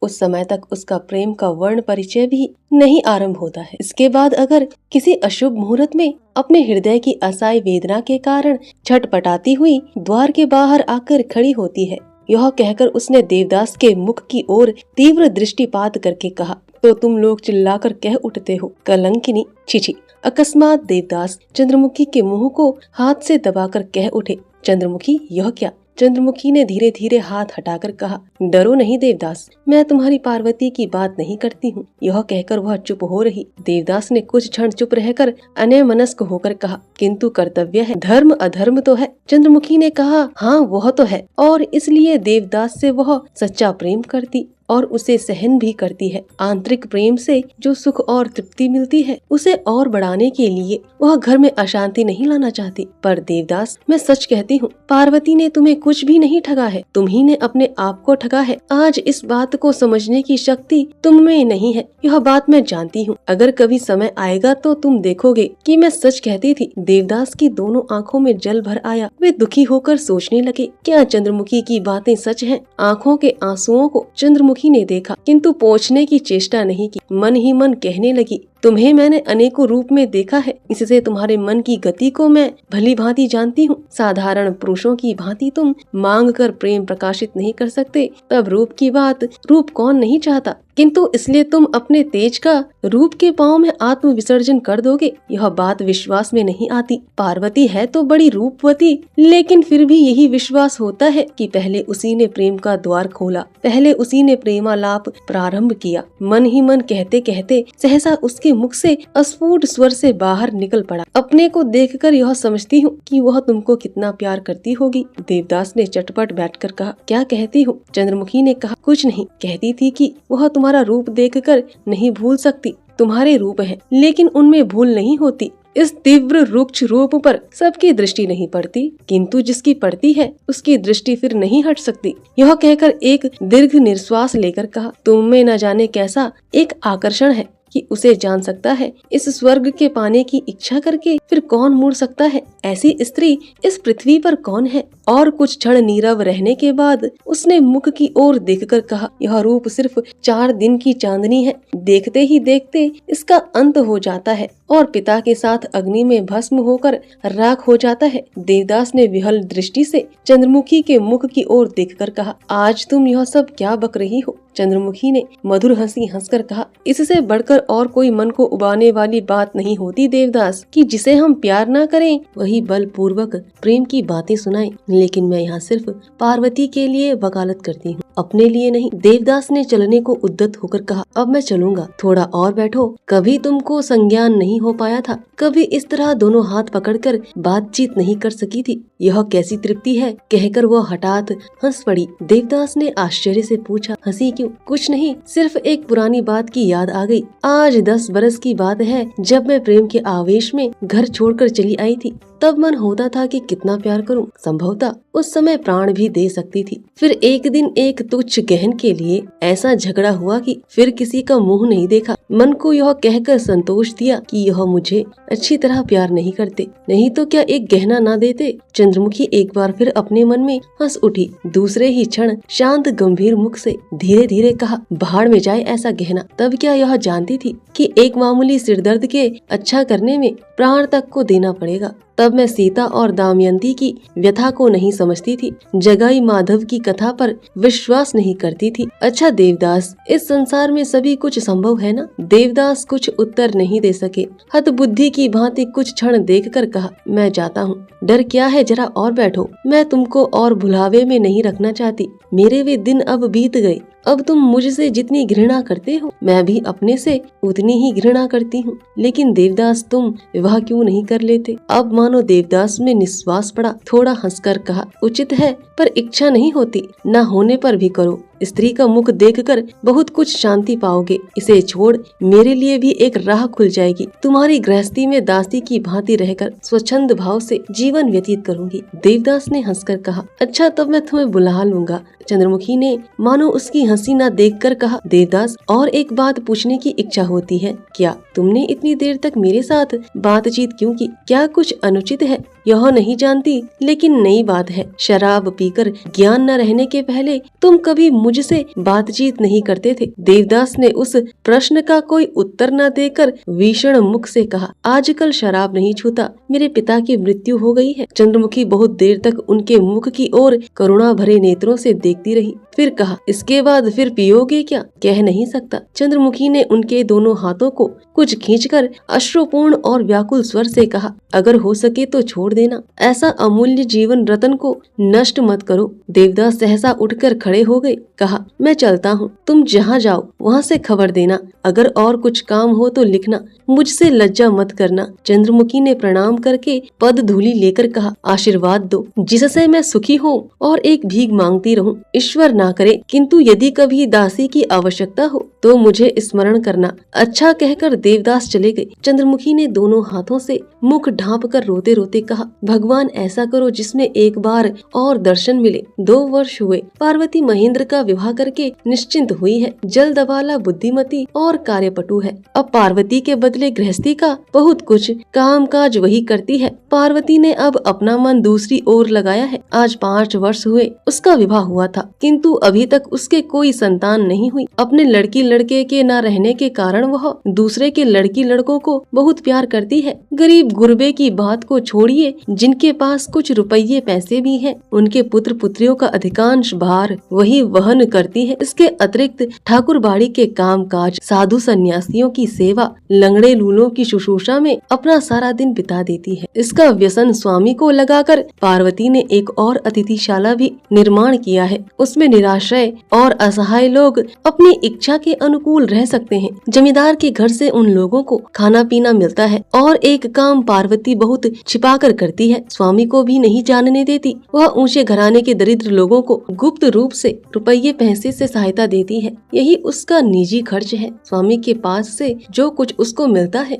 उस समय तक उसका प्रेम का वर्ण परिचय भी नहीं आरंभ होता है। इसके बाद अगर किसी अशुभ मुहूर्त में अपने हृदय की असहाय वेदना के कारण छटपटाती हुई द्वार के बाहर आकर खड़ी होती है, यह कहकर उसने देवदास के मुख की ओर तीव्र दृष्टिपात करके कहा, तो तुम लोग चिल्लाकर कह उठते हो कलंकिनी, छिछि। अकस्मात देवदास चंद्रमुखी के मुंह को हाथ से दबाकर कह उठे, चंद्रमुखी यह क्या? चंद्रमुखी ने धीरे धीरे हाथ हटाकर कहा, डरो नहीं देवदास, मैं तुम्हारी पार्वती की बात नहीं करती हूँ। यह कहकर वह चुप हो रही। देवदास ने कुछ क्षण चुप रहकर अन्यमनस्क होकर कहा, किंतु कर्तव्य है, धर्म अधर्म तो है। चंद्रमुखी ने कहा, हाँ वह तो है, और इसलिए देवदास से वह सच्चा प्रेम करती और उसे सहन भी करती है। आंतरिक प्रेम से जो सुख और तृप्ति मिलती है, उसे और बढ़ाने के लिए वह घर में अशांति नहीं लाना चाहती। पर देवदास, मैं सच कहती हूँ, पार्वती ने तुम्हें कुछ भी नहीं ठगा है, तुम ही ने अपने आप को ठगा है। आज इस बात को समझने की शक्ति तुम में नहीं है, यह बात मैं जानती हूँ। अगर कभी समय आएगा तो तुम देखोगे कि मैं सच कहती थी। देवदास की दोनों आँखों में जल भर आया। वे दुखी होकर सोचने लगे, क्या चंद्रमुखी की बातें सच हैं? आँखों के आंसुओं को चंद्रमुखी ने देखा, किंतु पोंछने की चेष्टा नहीं की। मन ही मन कहने लगी, तुम्हें मैंने अनेकों रूप में देखा है, इससे तुम्हारे मन की गति को मैं भली भांति जानती हूँ। साधारण पुरुषों की भांति तुम मांग कर प्रेम प्रकाशित नहीं कर सकते। तब रूप की बात, रूप कौन नहीं चाहता, किंतु इसलिए तुम अपने तेज का रूप के पांव में आत्म विसर्जन कर दोगे, यह बात विश्वास में नहीं आती। पार्वती है तो बड़ी रूपवती, लेकिन फिर भी यही विश्वास होता है कि पहले उसी ने प्रेम का द्वार खोला, पहले उसी ने प्रेमालाप प्रारंभ किया। मन ही मन कहते कहते सहसा उसके मुख से अस्फुट स्वर से बाहर निकल पड़ा, अपने को देखकर यह समझती हूँ कि वह तुमको कितना प्यार करती होगी। देवदास ने चटपट बैठकर कहा, क्या कहती हो? चंद्रमुखी ने कहा, कुछ नहीं, कहती थी कि वह तुम्हारा रूप देखकर नहीं भूल सकती। तुम्हारे रूप हैं, लेकिन उनमें भूल नहीं होती। इस तीव्र रुक्ष रूप पर सबकी दृष्टि नहीं पड़ती, किंतु जिसकी पड़ती है उसकी दृष्टि फिर नहीं हट सकती। यह कहकर एक दीर्घ निश्वास लेकर कहा, तुम में न जाने कैसा एक आकर्षण है कि उसे जान सकता है। इस स्वर्ग के पाने की इच्छा करके फिर कौन मुड़ सकता है? ऐसी स्त्री इस पृथ्वी पर कौन है? और कुछ क्षण नीरव रहने के बाद उसने मुख की ओर देखकर कहा, यह रूप सिर्फ 4 दिन की चांदनी है, देखते ही देखते इसका अंत हो जाता है और पिता के साथ अग्नि में भस्म होकर राख हो जाता है। देवदास ने विहल दृष्टि से चंद्रमुखी के मुख की ओर देखकर कहा, आज तुम यह सब क्या बक रही हो? चंद्रमुखी ने मधुर हंसी हंसकर कहा, इससे बढ़कर और कोई मन को उबाने वाली बात नहीं होती देवदास, कि जिसे हम प्यार ना करें वही बलपूर्वक प्रेम की बातें सुनाए। लेकिन मैं यहाँ सिर्फ पार्वती के लिए वकालत करती हूँ, अपने लिए नहीं। देवदास ने चलने को उद्यत होकर कहा, अब मैं चलूंगा, थोड़ा और बैठो। कभी तुमको संज्ञान नहीं हो पाया था, कभी इस तरह दोनों हाथ पकड़कर बातचीत नहीं कर सकी थी। यह कैसी तृप्ति है, कहकर वह हठात हंस पड़ी। देवदास ने आश्चर्य से पूछा, हंसी क्यों? कुछ नहीं, सिर्फ एक पुरानी बात की याद आ गई। आज 10 बरस की बात है, जब मैं प्रेम के आवेश में घर छोड़कर चली आई थी। तब मन होता था कि कितना प्यार करूं, संभवतः उस समय प्राण भी दे सकती थी। फिर एक दिन एक तुच्छ गहन के लिए ऐसा झगड़ा हुआ कि फिर किसी का मुंह नहीं देखा। मन को यह कहकर संतोष दिया कि यह मुझे अच्छी तरह प्यार नहीं करते, नहीं तो क्या एक गहना ना देते। चंद्रमुखी एक बार फिर अपने मन में हंस उठी। दूसरे ही क्षण शांत गंभीर मुख से धीरे धीरे कहा, भाड़ में जाए ऐसा गहना। तब क्या यह जानती थी कि एक मामूली सिरदर्द के अच्छा करने में प्राण तक को देना पड़ेगा? तब मैं सीता और दमयंती की व्यथा को नहीं समझती थी, जगाई माधव की कथा पर विश्वास नहीं करती थी। अच्छा देवदास, इस संसार में सभी कुछ संभव है ना? देवदास कुछ उत्तर नहीं दे सके। हतबुद्धि की भांति कुछ क्षण देखकर कहा, मैं जाता हूँ। डर क्या है, जरा और बैठो। मैं तुमको और भुलावे में नहीं रखना चाहती। मेरे वे दिन अब बीत गए। अब तुम मुझसे जितनी घृणा करते हो, मैं भी अपने से उतनी ही घृणा करती हूँ। लेकिन देवदास, तुम विवाह क्यों नहीं कर लेते? अब मानो देवदास में निश्वास पड़ा। थोड़ा हंसकर कहा, उचित है, पर इच्छा नहीं होती। न होने पर भी करो। स्त्री का मुख देखकर बहुत कुछ शांति पाओगे। इसे छोड़ मेरे लिए भी एक राह खुल जाएगी। तुम्हारी गृहस्थी में दासी की भांति रहकर स्वच्छंद भाव से जीवन व्यतीत करूंगी। देवदास ने हंसकर कहा, अच्छा तब मैं तुम्हें बुला लूंगा। चंद्रमुखी ने मानो उसकी हंसी न देखकर कहा, देवदास, और एक बात पूछने की इच्छा होती है। क्या तुमने इतनी देर तक मेरे साथ बातचीत क्यों की? क्या कुछ अनुचित है? यह नहीं जानती, लेकिन नई बात है, शराब पीकर ज्ञान न रहने के पहले तुम कभी मुझसे बातचीत नहीं करते थे। देवदास ने उस प्रश्न का कोई उत्तर न देकर भीषण मुख से कहा, आजकल शराब नहीं छूता, मेरे पिता की मृत्यु हो गई है। चंद्रमुखी बहुत देर तक उनके मुख की ओर करुणा भरे नेत्रों से देखती रही, फिर कहा, इसके बाद फिर पियोगे क्या? कह नहीं सकता। चंद्रमुखी ने उनके दोनों हाथों को कुछ खींचकर अश्रुपूर्ण और व्याकुल स्वर से कहा, अगर हो सके तो छोड़ देना, ऐसा अमूल्य जीवन रतन को नष्ट मत करो। देवदास सहसा उठकर खड़े हो गए, कहा, मैं चलता हूँ, तुम जहाँ जाओ वहाँ से खबर देना, अगर और कुछ काम हो तो लिखना, मुझसे लज्जा मत करना। चंद्रमुखी ने प्रणाम करके पद धूलि लेकर कहा, आशीर्वाद दो, जिससे मैं सुखी हूँ और एक भीख मांगती रहूं। ईश्वर ना करे, किंतु यदि कभी दासी की आवश्यकता हो तो मुझे स्मरण करना। अच्छा कहकर देवदास चले गए। चंद्रमुखी ने दोनों हाथों से मुख ढांपकर रोते रोते कहा, भगवान ऐसा करो जिसमें एक बार और दर्शन मिले। 2 वर्ष हुए पार्वती महेंद्र का विवाह करके निश्चिंत हुई है। जल्दबाला, बुद्धिमती और कार्यपटु है। अब पार्वती के बदले गृहस्थी का बहुत कुछ काम काज वही करती है। पार्वती ने अब अपना मन दूसरी ओर लगाया है। आज 5 वर्ष हुए उसका विवाह हुआ था, किंतु अभी तक उसके कोई संतान नहीं हुई। अपने लड़की लड़के के न रहने के कारण वह दूसरे के लड़की लड़कों को बहुत प्यार करती है। गरीब गुरबे की बात को छोड़िए, जिनके पास कुछ रुपये पैसे भी हैं, उनके पुत्र पुत्रियों का अधिकांश भार वही वहन करती है। इसके अतिरिक्त ठाकुर बाड़ी के काम काज, साधु सन्यासियों की सेवा, लंगड़े लूलों की शुश्रूषा में अपना सारा दिन बिता देती है। इसका व्यसन स्वामी को लगाकर पार्वती ने एक और अतिथिशाला भी निर्माण किया है। उसमें निराश्रय और असहाय लोग अपनी इच्छा के अनुकूल रह सकते हैं। जमींदार के घर से उन लोगों को खाना पीना मिलता है और एक काम पार्वती बहुत छिपाकर करती है, स्वामी को भी नहीं जानने देती। वह ऊंचे घराने के दरिद्र लोगों को गुप्त रूप से रुपये पैसे से सहायता देती है। यही उसका निजी खर्च है। स्वामी के पास से जो कुछ उसको मिलता है